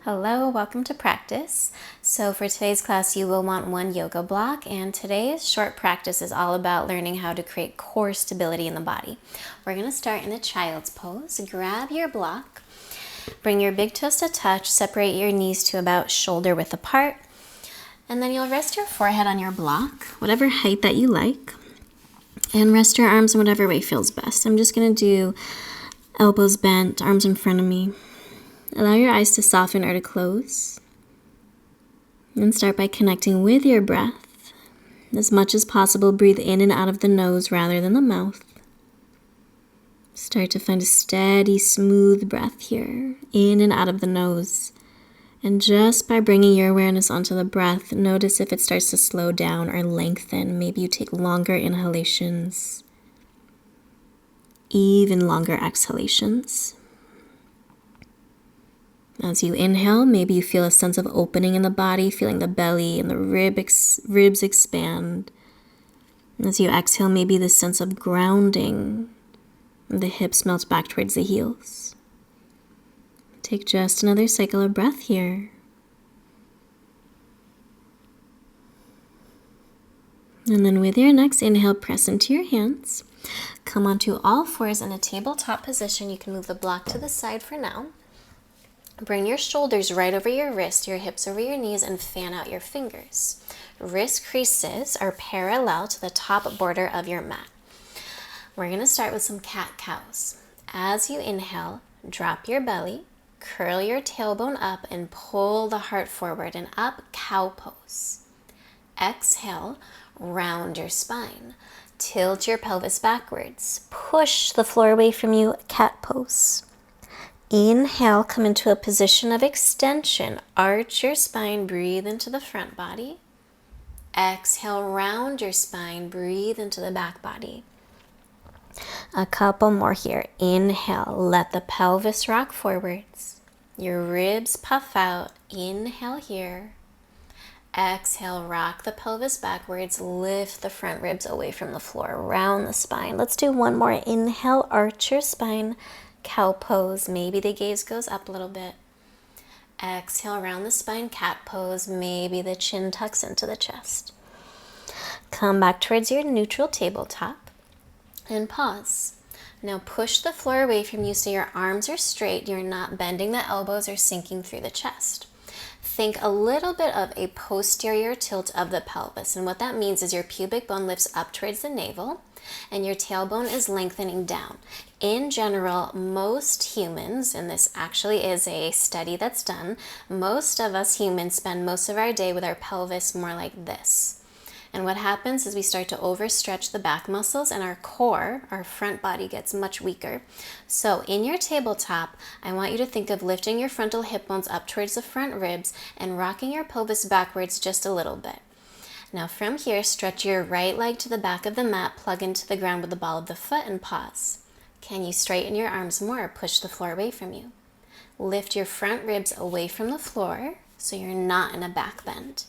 Hello, welcome to practice. So for today's class, you will want one yoga block, and today's short practice is all about learning how to create core stability in the body. We're going to start in the child's pose. Grab your block, bring your big toes to touch, separate your knees to about shoulder width apart, and then you'll rest your forehead on your block, whatever height that you like, and rest your arms in whatever way feels best. I'm just going to do elbows bent, arms in front of me. Allow your eyes to soften or to close. And start by connecting with your breath. As much as possible, breathe in and out of the nose rather than the mouth. Start to find a steady, smooth breath here, in and out of the nose. And just by bringing your awareness onto the breath, notice if it starts to slow down or lengthen. Maybe you take longer inhalations, even longer exhalations. As you inhale, maybe you feel a sense of opening in the body, feeling the belly and the ribs expand. As you exhale, maybe this sense of grounding, and the hips melt back towards the heels. Take just another cycle of breath here. And then with your next inhale, press into your hands. Come onto all fours in a tabletop position. You can move the block to the side for now. Bring your shoulders right over your wrist, your hips over your knees, and fan out your fingers. Wrist creases are parallel to the top border of your mat. We're going to start with some cat-cows. As you inhale, drop your belly, curl your tailbone up, and pull the heart forward and up, cow pose. Exhale, round your spine. Tilt your pelvis backwards. Push the floor away from you, cat pose. Inhale, come into a position of extension. Arch your spine, breathe into the front body. Exhale, round your spine, breathe into the back body. A couple more here. Inhale, let the pelvis rock forwards. Your ribs puff out. Inhale here. Exhale, rock the pelvis backwards. Lift the front ribs away from the floor. Round the spine. Let's do one more. Inhale, arch your spine. Cow pose, maybe the gaze goes up a little bit. Exhale, round the spine, cat pose, maybe the chin tucks into the chest. Come back towards your neutral tabletop and pause. Now push the floor away from you so your arms are straight, you're not bending the elbows or sinking through the chest. Think a little bit of a posterior tilt of the pelvis, and what that means is your pubic bone lifts up towards the navel and your tailbone is lengthening down. In general, most humans, and this actually is a study that's done, most of us humans spend most of our day with our pelvis more like this. And what happens is we start to overstretch the back muscles and our core, our front body, gets much weaker. So in your tabletop, I want you to think of lifting your frontal hip bones up towards the front ribs and rocking your pelvis backwards just a little bit. Now from here, stretch your right leg to the back of the mat, plug into the ground with the ball of the foot, and pause. Can you straighten your arms more or push the floor away from you? Lift your front ribs away from the floor so you're not in a back bend.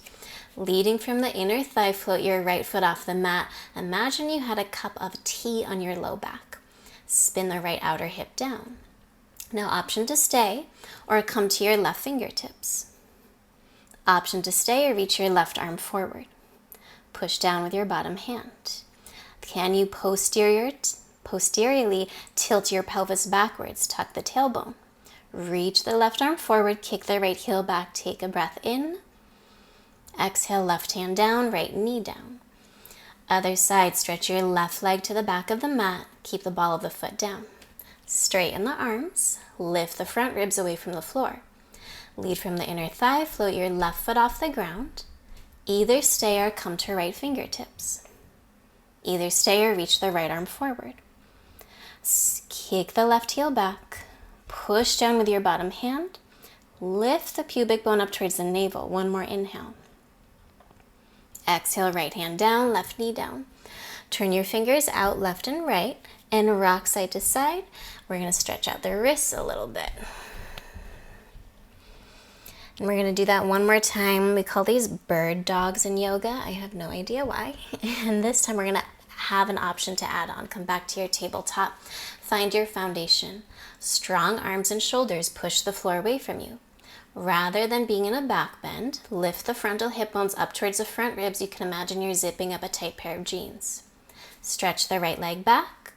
Leading from the inner thigh, float your right foot off the mat. Imagine you had a cup of tea on your low back. Spin the right outer hip down. Now option to stay or come to your left fingertips. Option to stay or reach your left arm forward. Push down with your bottom hand. Can you posteriorly tilt your pelvis backwards? Tuck the tailbone. Reach the left arm forward, kick the right heel back, take a breath in. Exhale, left hand down, right knee down. Other side, stretch your left leg to the back of the mat, keep the ball of the foot down. Straighten the arms, lift the front ribs away from the floor. Lead from the inner thigh, float your left foot off the ground. Either stay or come to right fingertips. Either stay or reach the right arm forward. Kick the left heel back. Push down with your bottom hand. Lift the pubic bone up towards the navel. One more inhale. Exhale, right hand down, left knee down. Turn your fingers out left and right and rock side to side. We're going to stretch out the wrists a little bit. And we're going to do that one more time. We call these bird dogs in yoga. I have no idea why. And this time we're going to have an option to add on. Come back to your tabletop. Find your foundation. Strong arms and shoulders push the floor away from you. Rather than being in a back bend, lift the frontal hip bones up towards the front ribs. You can imagine you're zipping up a tight pair of jeans. Stretch the right leg back.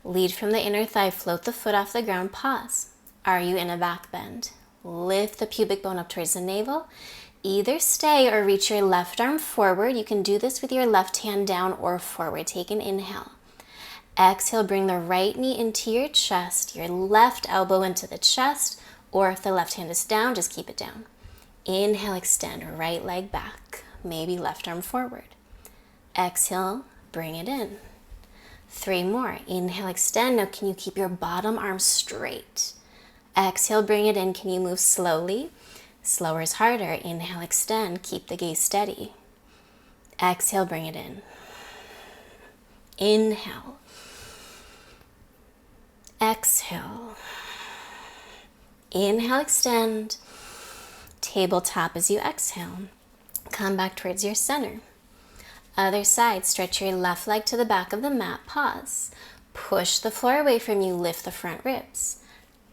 Lead from the inner thigh, float the foot off the ground, pause. Are you in a back bend? Lift the pubic bone up towards the navel. Either stay or reach your left arm forward. You can do this with your left hand down or forward. Take an inhale. Exhale, bring the right knee into your chest, your left elbow into the chest, or if the left hand is down, just keep it down. Inhale, extend, right leg back, maybe left arm forward. Exhale, bring it in. 3 more. Inhale, extend. Now, can you keep your bottom arm straight? Exhale, bring it in. Can you move slowly? Slower is harder. Inhale, extend. Keep the gaze steady. Exhale, bring it in. Inhale. Exhale. Inhale, extend. Tabletop as you exhale. Come back towards your center. Other side, stretch your left leg to the back of the mat. Pause. Push the floor away from you. Lift the front ribs.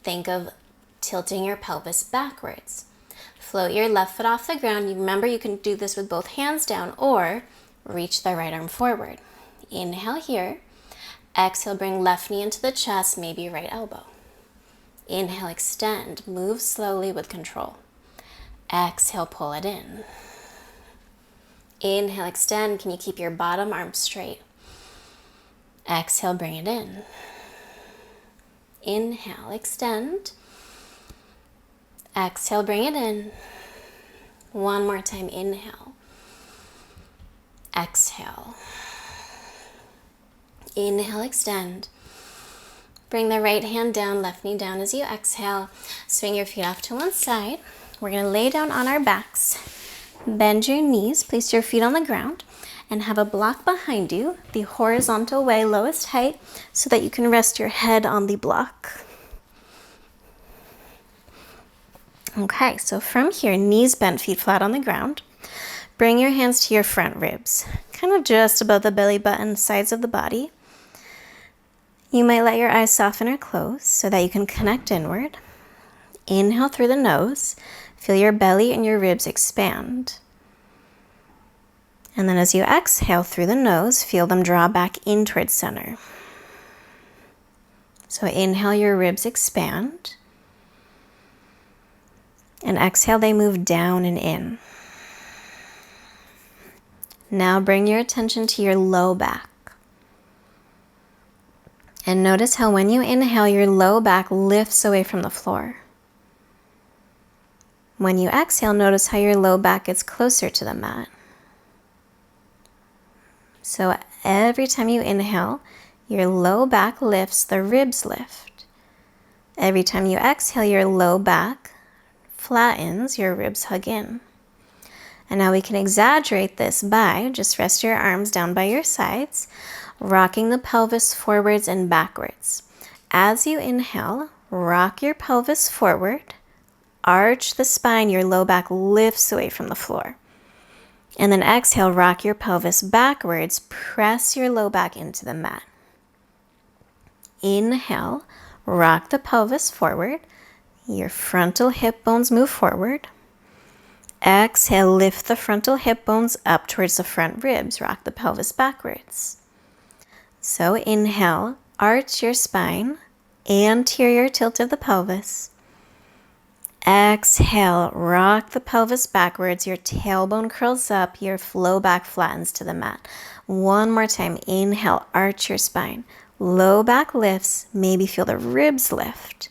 Think of tilting your pelvis backwards. Float your left foot off the ground. You remember you can do this with both hands down or reach the right arm forward. Inhale here. Exhale, bring left knee into the chest, maybe right elbow. Inhale, extend. Move slowly with control. Exhale, pull it in. Inhale, extend. Can you keep your bottom arm straight? Exhale, bring it in. Inhale, extend. Exhale, bring it in. One more time, inhale. Exhale. Inhale, extend. Bring the right hand down, left knee down as you exhale. Swing your feet off to one side. We're going to lay down on our backs. Bend your knees, place your feet on the ground, and have a block behind you, the horizontal way, lowest height, so that you can rest your head on the block. Okay, so from here, knees bent, feet flat on the ground. Bring your hands to your front ribs, kind of just above the belly button, sides of the body. You might let your eyes soften or close so that you can connect inward. Inhale through the nose. Feel your belly and your ribs expand. And then as you exhale through the nose, feel them draw back in towards center. So inhale, your ribs expand. And exhale, they move down and in. Now bring your attention to your low back. And notice how when you inhale, your low back lifts away from the floor. When you exhale, notice how your low back gets closer to the mat. So every time you inhale, your low back lifts, the ribs lift. Every time you exhale, your low back flattens, your ribs hug in. And now we can exaggerate this by just rest your arms down by your sides, rocking the pelvis forwards and backwards. As you inhale, rock your pelvis forward, arch the spine, your low back lifts away from the floor. And then exhale, rock your pelvis backwards, press your low back into the mat. Inhale, rock the pelvis forward, your frontal hip bones move forward. Exhale, lift the frontal hip bones up towards the front ribs, rock the pelvis backwards. So inhale, arch your spine, anterior tilt of the pelvis. Exhale, rock the pelvis backwards, your tailbone curls up, your low back flattens to the mat. One more time, inhale, arch your spine. Low back lifts, maybe feel the ribs lift.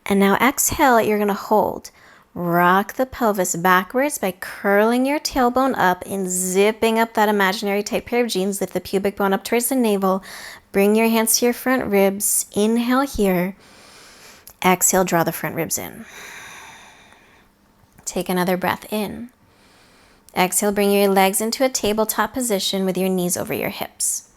And now exhale, you're going to hold. Rock the pelvis backwards by curling your tailbone up and zipping up that imaginary tight pair of jeans. Lift the pubic bone up towards the navel. Bring your hands to your front ribs. Inhale here. Exhale, draw the front ribs in. Take another breath in. Exhale, bring your legs into a tabletop position with your knees over your hips.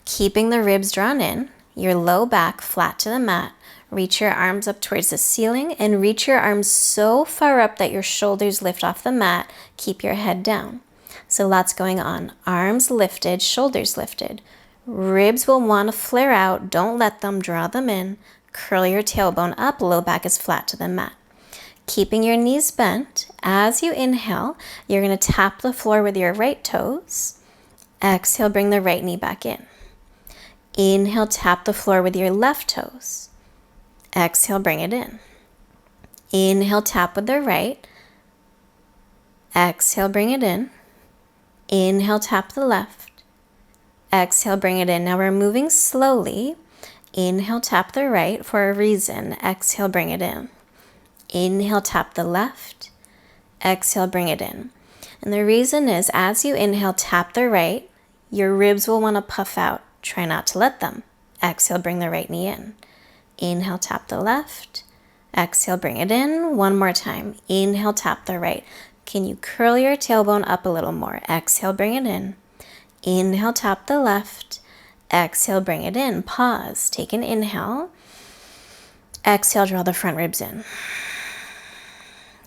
Keeping the ribs drawn in, your low back flat to the mat. Reach your arms up towards the ceiling and reach your arms so far up that your shoulders lift off the mat. Keep your head down. So lots going on. Arms lifted, shoulders lifted. Ribs will want to flare out. Don't let them, draw them in. Curl your tailbone up, low back is flat to the mat. Keeping your knees bent, as you inhale, you're going to tap the floor with your right toes. Exhale, bring the right knee back in. Inhale, tap the floor with your left toes. Exhale, bring it in. Inhale, tap with the right. Exhale, bring it in. Inhale, tap the left. Exhale, bring it in. Now we're moving slowly. Inhale, tap the right for a reason. Exhale, bring it in. Inhale, tap the left. Exhale, bring it in. And the reason is, as you inhale, tap the right, your ribs will want to puff out. Try not to let them. Exhale, bring the right knee in. Inhale, tap the left. Exhale, bring it in. One more time. Inhale, tap the right. Can you curl your tailbone up a little more? Exhale, bring it in. Inhale, tap the left. Exhale, bring it in. Pause. Take an inhale. Exhale, draw the front ribs in.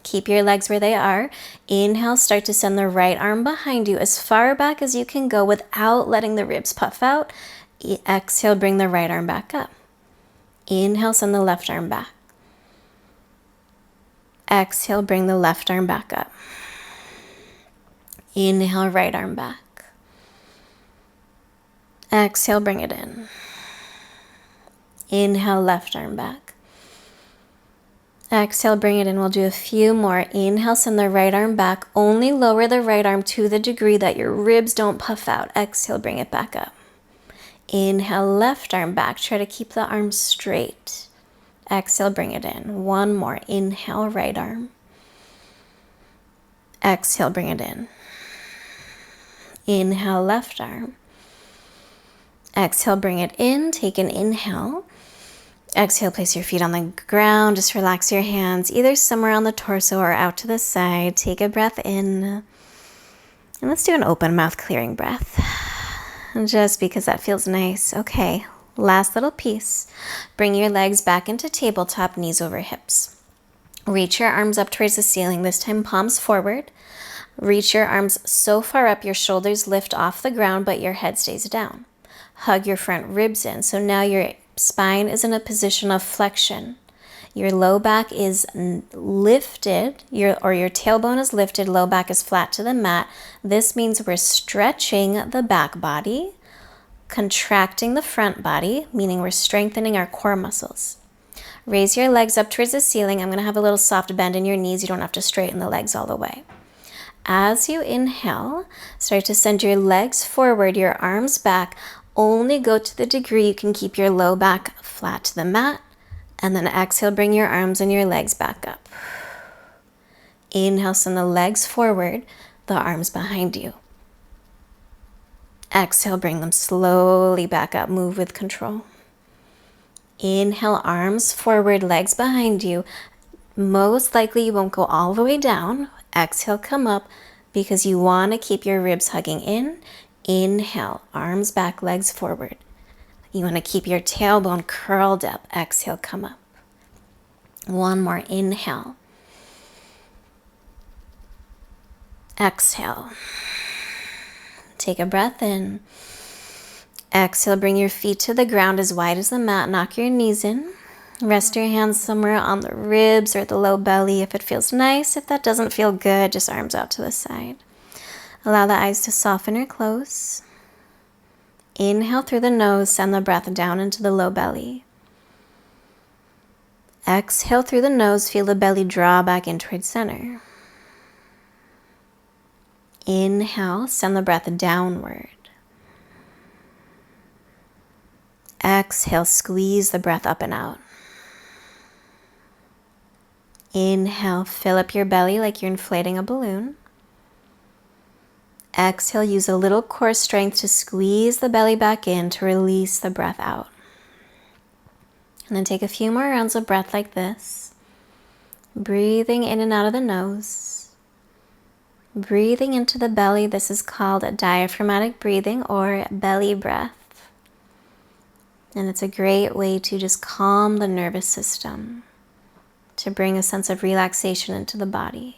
Keep your legs where they are. Inhale, start to send the right arm behind you as far back as you can go without letting the ribs puff out. Exhale, bring the right arm back up. Inhale, send the left arm back. Exhale, bring the left arm back up. Inhale, right arm back. Exhale, bring it in. Inhale, left arm back. Exhale, bring it in. We'll do a few more. Inhale, send the right arm back. Only lower the right arm to the degree that your ribs don't puff out. Exhale, bring it back up. Inhale, left arm back. Try to keep the arm straight. Exhale, bring it in. One more. Inhale, right arm. Exhale, bring it in. Inhale, left arm. Exhale, bring it in. Take an inhale. Exhale, place your feet on the ground. Just relax your hands either somewhere on the torso or out to the side. Take a breath in. And let's do an open mouth clearing breath. Just because that feels nice. Okay, last little piece. Bring your legs back into tabletop, knees over hips. Reach your arms up towards the ceiling, this time palms forward. Reach your arms so far up your shoulders lift off the ground, but your head stays down. Hug your front ribs in. So now your spine is in a position of flexion. Your low back is lifted, your tailbone is lifted, low back is flat to the mat. This means we're stretching the back body, contracting the front body, meaning we're strengthening our core muscles. Raise your legs up towards the ceiling. I'm going to have a little soft bend in your knees. You don't have to straighten the legs all the way. As you inhale, start to send your legs forward, your arms back. Only go to the degree you can keep your low back flat to the mat. And then exhale, bring your arms and your legs back up. Inhale, send the legs forward, the arms behind you. Exhale, bring them slowly back up. Move with control. Inhale, arms forward, legs behind you. Most likely you won't go all the way down. Exhale, come up because you want to keep your ribs hugging in. Inhale, arms back, legs forward. You want to keep your tailbone curled up. Exhale, come up. One more. Inhale. Exhale. Take a breath in. Exhale, bring your feet to the ground as wide as the mat. Knock your knees in. Rest your hands somewhere on the ribs or the low belly if it feels nice. If that doesn't feel good, just arms out to the side. Allow the eyes to soften or close. Inhale through the nose, send the breath down into the low belly. Exhale through the nose, feel the belly draw back in towards center. Inhale, send the breath downward. Exhale, squeeze the breath up and out. Inhale, fill up your belly like you're inflating a balloon. Exhale, use a little core strength to squeeze the belly back in to release the breath out. And then take a few more rounds of breath like this. Breathing in and out of the nose. Breathing into the belly. This is called diaphragmatic breathing or belly breath. And it's a great way to just calm the nervous system, to bring a sense of relaxation into the body.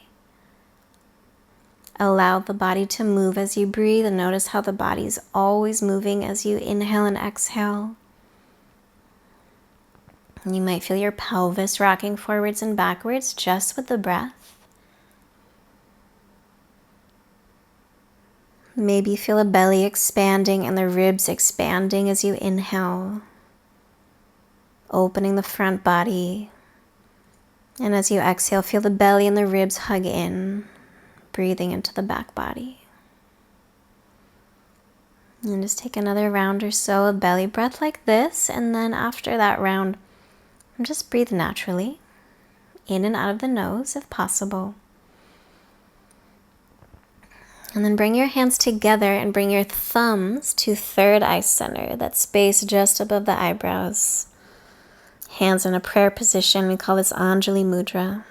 Allow the body to move as you breathe and notice how the body is always moving as you inhale and exhale. And you might feel your pelvis rocking forwards and backwards just with the breath. Maybe feel the belly expanding and the ribs expanding as you inhale, opening the front body. And as you exhale, feel the belly and the ribs hug in, breathing into the back body. And just take another round or so of belly breath like this. And then after that round, just breathe naturally, in and out of the nose if possible. And then bring your hands together and bring your thumbs to third eye center, that space just above the eyebrows. Hands in a prayer position, we call this Anjali Mudra.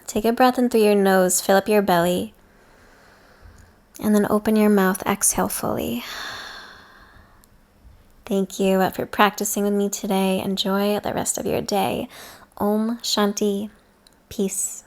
Take a breath in through your nose, fill up your belly, and then open your mouth, exhale fully. Thank you for practicing with me today. Enjoy the rest of your day. Om Shanti. Peace.